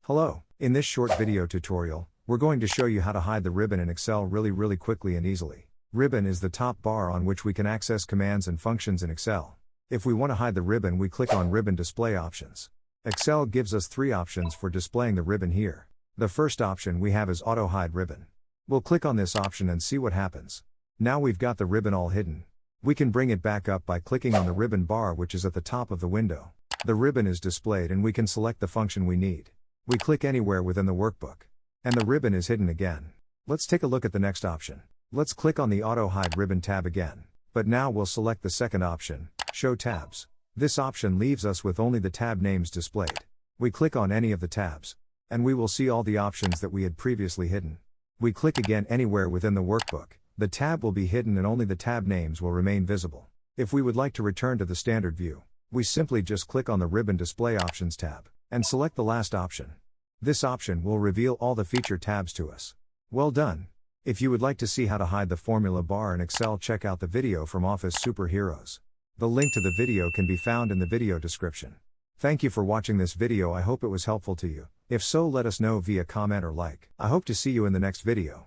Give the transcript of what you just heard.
Hello, in this short video tutorial, we're going to show you how to hide the ribbon in Excel really quickly and easily. Ribbon is the top bar on which we can access commands and functions in Excel. If we want to hide the ribbon, we click on Ribbon Display Options. Excel gives us three options for displaying the ribbon here. The first option we have is Auto Hide Ribbon. We'll click on this option and see what happens. Now we've got the ribbon all hidden. We can bring it back up by clicking on the ribbon bar, which is at the top of the window. The ribbon is displayed and we can select the function we need. We click anywhere within the workbook. And the ribbon is hidden again. Let's take a look at the next option. Let's click on the Auto Hide Ribbon tab again. But now we'll select the second option, Show Tabs. This option leaves us with only the tab names displayed. We click on any of the tabs. And we will see all the options that we had previously hidden. We click again anywhere within the workbook. The tab will be hidden and only the tab names will remain visible. If we would like to return to the standard view, we simply just click on the Ribbon Display Options tab and select the last option. This option will reveal all the feature tabs to us. Well done! If you would like to see how to hide the formula bar in Excel, check out the video from Office Superheroes. The link to the video can be found in the video description. Thank you for watching this video. I hope it was helpful to you. If so, let us know via comment or like. I hope to see you in the next video.